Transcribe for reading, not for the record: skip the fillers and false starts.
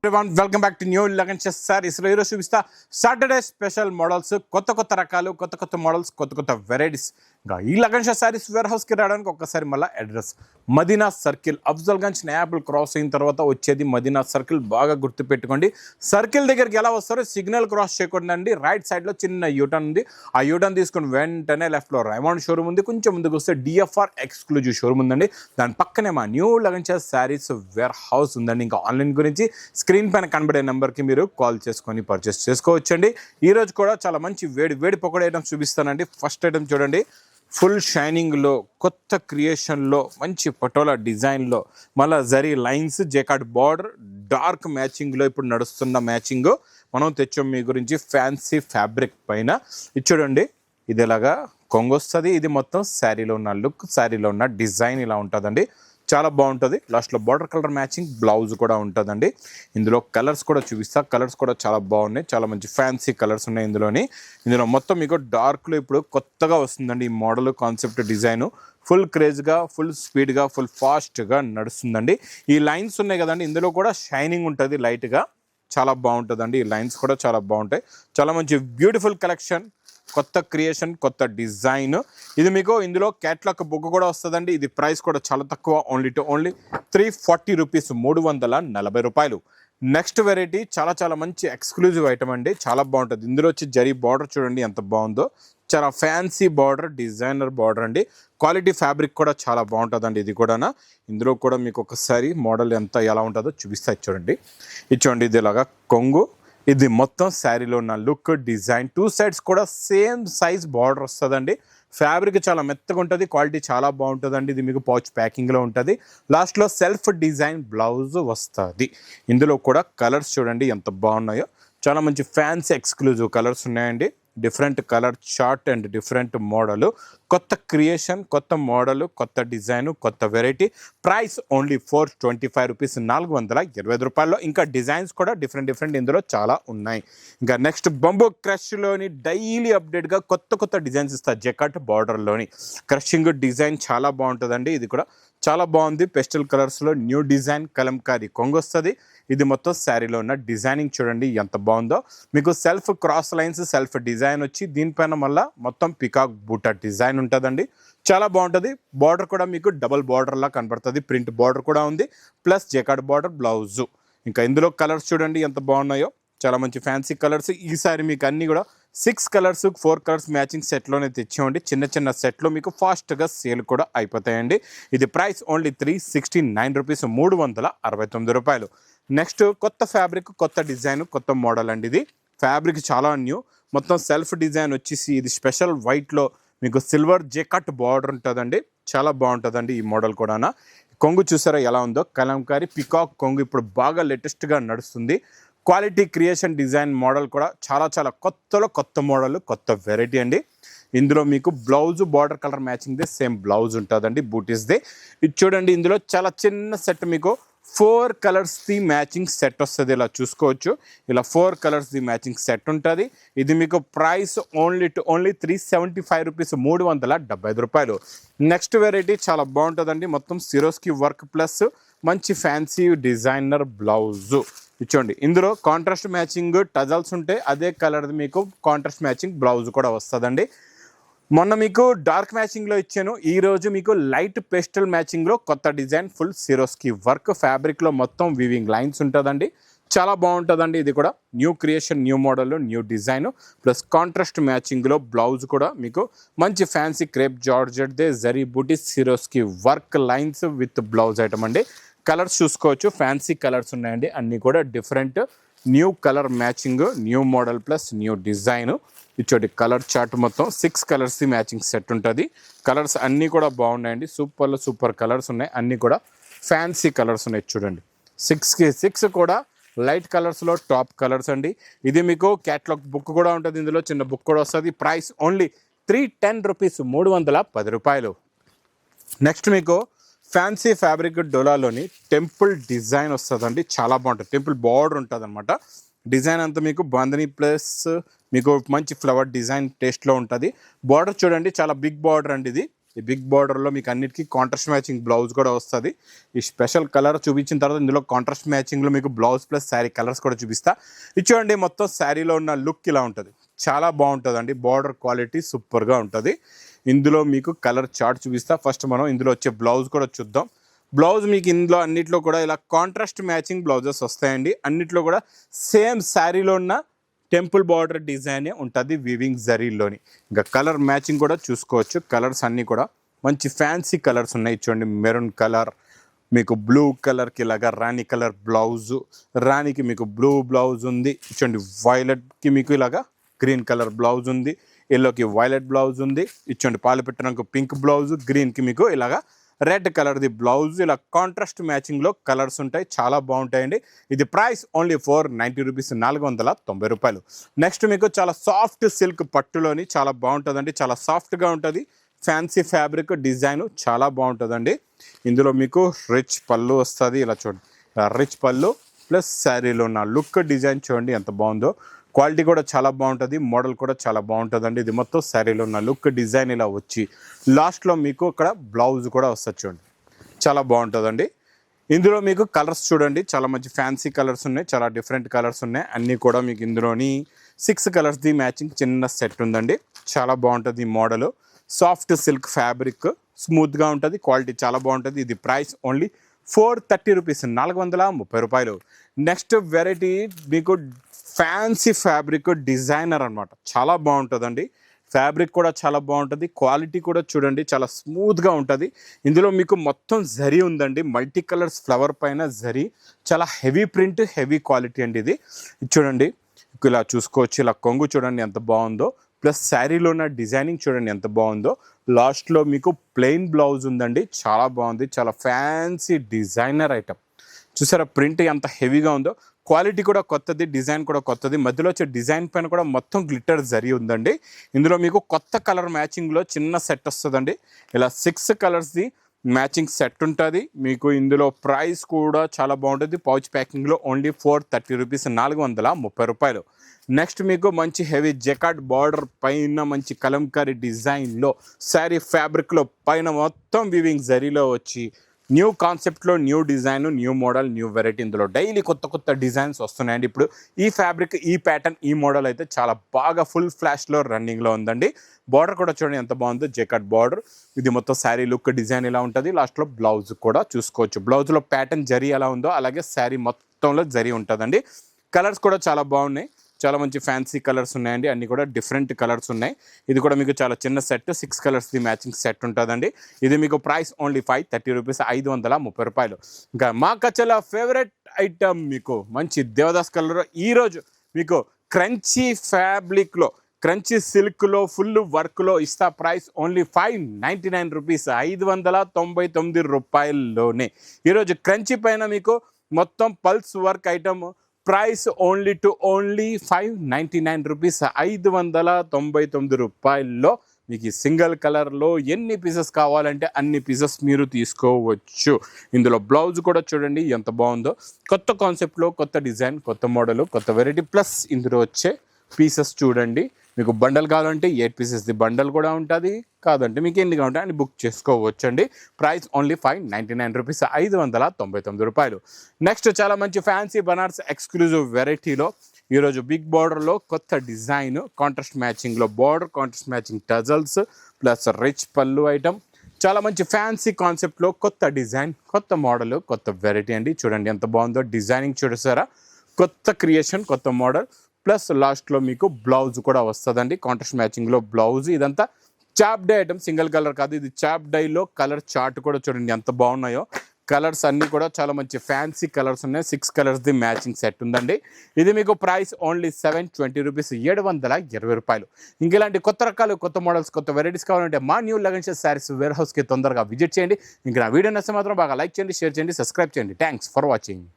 everyone, welcome back to New Laganches Sarees. ఈరోజు చూపిస్తా Saturday special models, కొత్త రకాలు, కొత్త మోడల్స్, కొత్త వెరైటీస్. ఇంకా ఈ లగన్షెస్ సారీస్ వేర్ హౌస్కి రావడానికి ఒక్కసారి మళ్ళీ address Madina circle, Afzalgunj Nayapul cross అయిన తర్వాత వచ్చేది మదీనా సర్కిల్. బాగా గుర్తుపెట్టుకోండి. సర్కిల్ దగ్గరికి ఎలా వస్తారో సిగ్నల్ క్రాస్ చేయకూడదండి. రైట్ సైడ్లో చిన్న యూటర్న్ ఉంది. ఆ యూటర్న్ తీసుకుని వెంటనే లెఫ్ట్లో రైమాండ్ షోరూమ్ ఉంది. కొంచెం ముందుకు వస్తే డిఎఫ్ఆర్ ఎక్స్క్లూజివ్ షోరూమ్ ఉందండి. దాని పక్కనే మా న్యూ లగన్షెస్ సారీస్ వేర్ హౌస్ ఉందండి. ఇంకా ఆన్లైన్ గురించి స్క్రీన్ పైన కనబడే నెంబర్కి మీరు కాల్ చేసుకొని పర్చేస్ చేసుకోవచ్చండి. ఈరోజు కూడా చాలా మంచి వేడి పకోడీ ఐటమ్స్ చూపిస్తానండి. ఫస్ట్ ఐటమ్ చూడండి, ఫుల్ షైనింగ్లో, కొత్త క్రియేషన్లో, మంచి పటోలా డిజైన్లో, మళ్ళీ zari lines, jacquard border, dark మ్యాచింగ్లో ఇప్పుడు నడుస్తున్న మ్యాచింగ్ మనం తెచ్చాం మీ గురించి. ఫ్యాన్సీ ఫ్యాబ్రిక్ పైన ఇది చూడండి. ఇది ఇలాగా కొంగు వస్తుంది. ఇది మొత్తం శారీలో ఉన్న లుక్, శారీలో ఉన్న డిజైన్ ఇలా ఉంటుందండి. చాలా బాగుంటుంది. లాస్ట్లో బార్డర్ కలర్ మ్యాచింగ్ బ్లౌజ్ కూడా ఉంటుందండి. ఇందులో కలర్స్ కూడా చూపిస్తా. కలర్స్ కూడా చాలా బాగున్నాయి. చాలా మంచి ఫ్యాన్సీ కలర్స్ ఉన్నాయి ఇందులో మొత్తం మీకు డార్క్లో ఇప్పుడు కొత్తగా వస్తుందండి ఈ మోడల్, కాన్సెప్ట్, డిజైన్. ఫుల్ క్రేజ్గా, ఫుల్ స్పీడ్గా, ఫుల్ ఫాస్ట్గా నడుస్తుందండి. ఈ లైన్స్ ఉన్నాయి కదండి, ఇందులో కూడా షైనింగ్ ఉంటుంది లైట్గా. చాలా బాగుంటుందండి. ఈ లైన్స్ కూడా చాలా బాగుంటాయి. చాలా మంచి బ్యూటిఫుల్ కలెక్షన్, కొత్త క్రియేషన్, కొత్త డిజైన్. ఇది మీకు ఇందులో క్యాట్లాగ్ బుక్ కూడా వస్తుందండి. ఇది ప్రైస్ కూడా చాలా తక్కువ, ఓన్లీ 340 రూపీస్, 340 రూపాయలు. నెక్స్ట్ వెరైటీ చాలా మంచి ఎక్స్క్లూజివ్ ఐటమ్ అండి. చాలా బాగుంటుంది. ఇందులో వచ్చి జరీ బార్డర్ చూడండి ఎంత బాగుందో. చాలా ఫ్యాన్సీ బార్డర్, డిజైనర్ బార్డర్ అండి. క్వాలిటీ ఫ్యాబ్రిక్ కూడా చాలా బాగుంటుందండి. ఇది కూడా ఇందులో కూడా మీకు ఒకసారి మోడల్ ఎలా ఉంటుందో చూపిస్తా. చూడండి. ఇది ఇలాగా కొంగు. ఇది మొత్తం శారీలో ఉన్న లుక్, డిజైన్. 2 సైడ్స్ కూడా సేమ్ సైజ్ బార్డర్ వస్తుందండి. ఫ్యాబ్రిక్ చాలా మెత్తగా ఉంటుంది. క్వాలిటీ చాలా బాగుంటుందండి. ఇది మీకు పౌచ్ ప్యాకింగ్లో ఉంటుంది. లాస్ట్లో సెల్ఫ్ డిజైన్ బ్లౌజ్ వస్తుంది. ఇందులో కూడా కలర్స్ చూడండి ఎంత బాగున్నాయో. చాలా మంచి ఫ్యాన్సీ ఎక్స్క్లూజివ్ కలర్స్ ఉన్నాయండి. Different colour chart and different model, కొత్త క్రియేషన్, కొత్త మోడలు, కొత్త డిజైను, కొత్త వెరైటీ. ప్రైస్ ఓన్లీ 425 రూపీస్, 425 రూపాయల్లో. ఇంకా డిజైన్స్ కూడా డిఫరెంట్ ఇందులో చాలా ఉన్నాయి. ఇంకా నెక్స్ట్ బంబూ క్రష్లోని డైలీ అప్డేట్గా కొత్త డిజైన్స్ ఇస్తారు. జెకాట్ బార్డర్లోని క్రషింగ్ డిజైన్ చాలా బాగుంటుందండి. ఇది కూడా చాలా బాగుంది. పెస్టల్ కలర్స్లో న్యూ డిజైన్, కలంకారీ కొంగు వస్తుంది. ఇది మొత్తం శారీలో ఉన్న డిజైనింగ్ చూడండి ఎంత బాగుందో. మీకు self cross lines, self design వచ్చి దీనిపైన మళ్ళీ మొత్తం పికాక్ బూటా డిజైన్ ఉంటుందండి. చాలా బాగుంటుంది. బార్డర్ కూడా మీకు డబల్ బార్డర్లా కనబడుతుంది. ప్రింట్ బార్డర్ కూడా ఉంది, ప్లస్ జెకాట్ బార్డర్, బ్లౌజు. ఇంకా ఇందులో కలర్స్ చూడండి ఎంత బాగున్నాయో. చాలా మంచి ఫ్యాన్సీ కలర్స్. ఈసారి మీకు అన్నీ కూడా 6 కలర్స్, 4 కలర్స్ మ్యాచింగ్ సెట్లోనే తెచ్చామండి. చిన్న సెట్లో మీకు ఫాస్ట్గా సేల్ కూడా అయిపోతాయండి. ఇది ప్రైస్ ఓన్లీ 369 రూపీస్, 369 రూపాయలు. నెక్స్ట్ కొత్త ఫ్యాబ్రిక్, కొత్త డిజైన్, కొత్త మోడల్ అండి. ఇది ఫ్యాబ్రిక్ చాలా న్యూ. మొత్తం సెల్ఫ్ డిజైన్ వచ్చేసి ఇది స్పెషల్ వైట్లో మీకు సిల్వర్ జెకాట్ బార్డర్ ఉంటుందండి. చాలా బాగుంటుందండి ఈ మోడల్ కూడా. కొంగు చూసారా ఎలా ఉందో. కలంకారీ పికాక్ కొంగు ఇప్పుడు బాగా లేటెస్ట్గా నడుస్తుంది. క్వాలిటీ క్రియేషన్ డిజైన్ మోడల్ కూడా చాలా కొత్త మోడల్, కొత్త వెరైటీ అండి. ఇందులో మీకు బ్లౌజ్ బార్డర్ కలర్ మ్యాచింగ్దే సేమ్ బ్లౌజ్ ఉంటుందండి, బూటీస్ది. ఇది చూడండి. ఇందులో చాలా చిన్న సెట్ మీకు 4 కలర్స్ది మ్యాచింగ్ సెట్ వస్తుంది. ఇలా చూసుకోవచ్చు. ఇలా 4 కలర్స్ది మ్యాచింగ్ సెట్ ఉంటుంది. ఇది మీకు ప్రైస్ ఓన్లీ 375 రూపీస్, 375 రూపాయలు. నెక్స్ట్ వెరైటీ చాలా బాగుంటుందండి. మొత్తం సిరోస్కి వర్క్ ప్లస్ మంచి ఫ్యాన్సీ డిజైనర్ బ్లౌజు. ఇచ్చోండి. ఇందులో కాంట్రాస్ట్ మ్యాచింగ్ టజల్స్ ఉంటాయి. అదే కలర్ది మీకు కాంట్రాస్ట్ మ్యాచింగ్ బ్లౌజ్ కూడా వస్తుందండి. మొన్న మీకు డార్క్ మ్యాచింగ్లో ఇచ్చాను. ఈరోజు మీకు లైట్ పేస్టల్ మ్యాచింగ్లో కొత్త డిజైన్, ఫుల్ సిరోస్కి వర్క్ ఫ్యాబ్రిక్లో మొత్తం వీవింగ్ లైన్స్ ఉంటుందండి. చాలా బాగుంటుందండి. ఇది కూడా new creation, new model, new design, plus contrast మ్యాచింగ్లో బ్లౌజ్ కూడా మీకు మంచి ఫ్యాన్సీ క్రేప్ జార్జెట్దే zari booti Swarovski work lines with blouse item అండి. కలర్స్ చూసుకోవచ్చు. ఫ్యాన్సీ కలర్స్ ఉన్నాయండి. అన్నీ కూడా different new colour matching, new model plus new design. ఇచ్చోటి కలర్ చార్ట్ మొత్తం 6 కలర్స్ది మ్యాచింగ్ సెట్ ఉంటుంది. కలర్స్ అన్నీ కూడా బాగున్నాయండి. సూపర్ కలర్స్ ఉన్నాయి. అన్నీ కూడా ఫ్యాన్సీ కలర్స్ ఉన్నాయి. చూడండి. 6కి 6 కూడా లైట్ కలర్స్లో టాప్ కలర్స్ అండి. ఇది మీకు క్యాట్లాగ్ బుక్ కూడా ఉంటుంది. ఇందులో చిన్న బుక్ కూడా వస్తుంది. ప్రైస్ ఓన్లీ 310 రూపీస్, 310 రూపాయలు. నెక్స్ట్ మీకు ఫ్యాన్సీ ఫ్యాబ్రిక్ డోలాలోని టెంపుల్ డిజైన్ వస్తుందండి. చాలా బాగుంటుంది. టెంపుల్ బార్డర్ ఉంటుంది అనమాట. డిజైన్ అంతా మీకు బాందని ప్లస్ మీకు మంచి ఫ్లవర్ డిజైన్ టేస్ట్లో ఉంటుంది. బార్డర్ చూడండి చాలా బిగ్ బార్డర్ అండి. ఇది ఈ బిగ్ బార్డర్లో మీకు అన్నిటికీ కాంట్రాస్ట్ మ్యాచింగ్ బ్లౌజ్ కూడా వస్తుంది. ఈ స్పెషల్ కలర్ చూపించిన తర్వాత ఇందులో కాంట్రాస్ట్ మ్యాచింగ్లో మీకు బ్లౌజ్ ప్లస్ శారీ కలర్స్ కూడా చూపిస్తా. ఇచ్చేయండి మొత్తం శారీలో ఉన్న లుక్ ఇలా ఉంటుంది, చాలా బాగుంటుందండి. బార్డర్ క్వాలిటీ సూపర్గా ఉంటుంది. ఇందులో మీకు కలర్ చార్ట్ చూపిస్తా. ఫస్ట్ మనం ఇందులో వచ్చే బ్లౌజ్ కూడా చూద్దాం. బ్లౌజ్ మీకు ఇందులో అన్నిట్లో కూడా ఇలా కాంట్రాస్ట్ మ్యాచింగ్ బ్లౌజెస్ వస్తాయండి. అన్నిట్లో కూడా సేమ్ శారీలో ఉన్న టెంపుల్ బార్డర్ డిజైనే ఉంటుంది వీవింగ్ జరీలోని. ఇంకా కలర్ మ్యాచింగ్ కూడా చూసుకోవచ్చు. కలర్స్ అన్నీ కూడా మంచి ఫ్యాన్సీ కలర్స్ ఉన్నాయి. చూడండి మెరూన్ కలర్, మీకు బ్లూ కలర్కి ఇలాగా రాణి కలర్ బ్లౌజు, రాణికి మీకు బ్లూ బ్లౌజ్ ఉంది. చూడండి వైలెట్కి మీకు ఇలాగా గ్రీన్ కలర్ బ్లౌజ్ ఉంది, ఎల్లోకి వైలెట్ బ్లౌజ్ ఉంది. ఇచ్చండి పాలు పెట్టడానికి పింక్ బ్లౌజ్, గ్రీన్కి మీకు ఇలాగా రెడ్ కలర్ది బ్లౌజ్. ఇలా కాంట్రాస్ట్ మ్యాచింగ్లో కలర్స్ ఉంటాయి, చాలా బాగుంటాయండి. ఇది ప్రైస్ ఓన్లీ 490 రూపీస్, 490 రూపాయలు. నెక్స్ట్ మీకు చాలా సాఫ్ట్ సిల్క్ పట్టులోని చాలా బాగుంటుందండి, చాలా సాఫ్ట్గా ఉంటుంది. ఫ్యాన్సీ ఫ్యాబ్రిక్ డిజైన్ చాలా బాగుంటుందండి. ఇందులో మీకు రిచ్ పళ్ళు వస్తుంది. ఇలా చూడండి, రిచ్ పళ్ళు ప్లస్ శారీలో ఉన్న లుక్ డిజైన్ చూడండి ఎంత బాగుందో. క్వాలిటీ కూడా చాలా బాగుంటుంది, మోడల్ కూడా చాలా బాగుంటుందండి. ఇది మొత్తం శారీలో ఉన్న లుక్ డిజైన్ ఇలా వచ్చి లాస్ట్లో మీకు ఇక్కడ బ్లౌజ్ కూడా వస్తుంది చూడండి, చాలా బాగుంటుందండి. ఇందులో మీకు కలర్స్ చూడండి, చాలా మంచి ఫ్యాన్సీ కలర్స్ ఉన్నాయి, చాలా డిఫరెంట్ కలర్స్ ఉన్నాయి. అన్నీ కూడా మీకు ఇందులోని 6 కలర్స్ది మ్యాచింగ్ చిన్న సెట్ ఉందండి. చాలా బాగుంటుంది ఈ మోడల్. సాఫ్ట్ సిల్క్ ఫ్యాబ్రిక్, స్మూత్గా ఉంటుంది, క్వాలిటీ చాలా బాగుంటుంది. ఇది ప్రైస్ ఓన్లీ 430 రూపీస్, 430 రూపాయలు. నెక్స్ట్ వెరైటీ మీకు ఫ్యాన్సీ ఫ్యాబ్రిక్ డిజైనర్ అనమాట, చాలా బాగుంటుందండి. ఫ్యాబ్రిక్ కూడా చాలా బాగుంటుంది, క్వాలిటీ కూడా చూడండి చాలా స్మూత్గా ఉంటుంది. ఇందులో మీకు మొత్తం జరీ ఉందండి, మల్టీ కలర్స్ ఫ్లవర్ పైన జరీ, చాలా హెవీ ప్రింట్, హెవీ క్వాలిటీ అండి. ఇది చూడండి ఇలా చూసుకోవచ్చు. ఇలా కొంగు చూడండి ఎంత బాగుందో, ప్లస్ శారీలో ఉన్న డిజైనింగ్ చూడండి ఎంత బాగుందో. లాస్ట్లో మీకు ప్లెయిన్ బ్లౌజ్ ఉందండి, చాలా బాగుంది, చాలా ఫ్యాన్సీ డిజైనర్ ఐటమ్. చూసారా ప్రింట్ ఎంత హెవీగా ఉందో, క్వాలిటీ కూడా కొత్తది, డిజైన్ కూడా కొత్తది. మధ్యలో వచ్చే డిజైన్ పైన కూడా మొత్తం గ్లిటర్ జరీ ఉందండి. ఇందులో మీకు కొత్త కలర్ మ్యాచింగ్లో చిన్న సెట్ వస్తుందండి. ఇలా 6 కలర్స్ది మ్యాచింగ్ సెట్ ఉంటుంది మీకు. ఇందులో ప్రైస్ కూడా చాలా బాగుంటుంది. పౌచ్ ప్యాకింగ్లో ఓన్లీ 430 రూపీస్, 430 రూపాయలు. నెక్స్ట్ మీకు మంచి హెవీ జకాట్ బార్డర్ పైన మంచి కలంకారీ డిజైన్లో శారీ ఫ్యాబ్రిక్లో పైన మొత్తం వీవింగ్ జరీలో వచ్చి న్యూ కాన్సెప్ట్లో new design, new model, new variety. ఇందులో డైలీ కొత్త కొత్త డిజైన్స్ వస్తున్నాయండి. ఇప్పుడు ఈ ఫ్యాబ్రిక్, ఈ ప్యాటర్న్, ఈ మోడల్ అయితే చాలా బాగా ఫుల్ ఫ్లాష్లో రన్నింగ్లో ఉందండి. బార్డర్ కూడా చూడండి ఎంత బాగుందో, జెకాట్ బార్డర్. ఇది మొత్తం శారీ లుక్ డిజైన్ ఇలా ఉంటుంది. లాస్ట్లో బ్లౌజ్ కూడా చూసుకోవచ్చు. బ్లౌజ్లో ప్యాటర్న్ జరీ ఎలా ఉందో అలాగే శారీ మొత్తంలో జరీ ఉంటుందండి. కలర్స్ కూడా చాలా బాగున్నాయి, చాలా మంచి ఫ్యాన్సీ కలర్స్ ఉన్నాయండి. అన్నీ కూడా డిఫరెంట్ కలర్స్ ఉన్నాయి. ఇది కూడా మీకు చాలా చిన్న సెట్, 6 కలర్స్ది మ్యాచింగ్ సెట్ ఉంటుందండి. ఇది మీకు ప్రైస్ ఓన్లీ 530 రూపీస్, 530 రూపాయలు. ఇంకా మా కచ్చల ఫేవరెట్ ఐటమ్ మీకు మంచి దేవదాస్ కలర్. ఈరోజు మీకు క్రంచీ ఫ్యాబ్రిక్లో, క్రంచీ సిల్క్లో, ఫుల్ వర్క్లో ఇస్తా. Price only 599 rupees, 599 రూపాయల్లోనే. ఈరోజు క్రంచీ పైన మీకు మొత్తం pulse work item price only 599 rupees, 599 రూపాయల్లో మీకు సింగిల్ కలర్లో ఎన్ని పీసెస్ కావాలంటే అన్ని పీసెస్ మీరు తీసుకోవచ్చు. ఇందులో బ్లౌజ్ కూడా చూడండి ఎంత బాగుందో. కొత్త కాన్సెప్ట్లో, కొత్త డిజైన్, కొత్త మోడల్, కొత్త వెరైటీ. ప్లస్ ఇందులో వచ్చే పీసెస్ చూడండి, మీకు బండల్ కావాలంటే 8 పీసెస్ది బండల్ కూడా ఉంటుంది, కాదంటే మీకు ఎన్ని కావాలంటే అని బుక్ చేసుకోవచ్చండి. ప్రైస్ ఓన్లీ 599 రూపీస్, 599 రూపాయలు. నెక్స్ట్ చాలా మంచి ఫ్యాన్సీ బనారస్ ఎక్స్క్లూజివ్ వెరైటీలో ఈరోజు బిగ్ బార్డర్లో కొత్త డిజైన్, కాంట్రాస్ట్ మ్యాచింగ్లో border, contrast matching tassels plus rich pallu item. చాలా మంచి ఫ్యాన్సీ కాన్సెప్ట్లో కొత్త డిజైన్, కొత్త మోడల్, కొత్త వెరైటీ అండి. చూడండి ఎంత బాగుందో డిజైనింగ్, చూసారా కొత్త క్రియేషన్, కొత్త మోడల్. ప్లస్ లాస్ట్లో మీకు బ్లౌజ్ కూడా వస్తుందండి, కాంట్రాస్ట్ మ్యాచింగ్లో బ్లౌజ్. ఇదంతా చాప్ డై ఐటమ్, సింగిల్ కలర్ కాదు, ఇది చాప్ డైలో కలర్ చార్ట్ కూడా చూడండి ఎంత బాగున్నాయో. కలర్స్ అన్నీ కూడా చాలా మంచి ఫ్యాన్సీ కలర్స్ ఉన్నాయి. 6 కలర్స్ది మ్యాచింగ్ సెట్ ఉందండి. ఇది మీకు ప్రైస్ ఓన్లీ 720 రూపీస్, 720 రూపాయలు. ఇంకెలాంటి కొత్త రకాలు, కొత్త మోడల్స్, కొత్త వెరైటీస్ కావాలంటే మా న్యూ లగన్ శారీస్ వేర్ హౌస్కి తొందరగా విజిట్ చేయండి. ఇంకా నా వీడియో నచ్చితే మాత్రం బాగా లైక్ చేయండి, షేర్ చేయండి, సబ్స్క్రైబ్ చేయండి. Thanks for watching.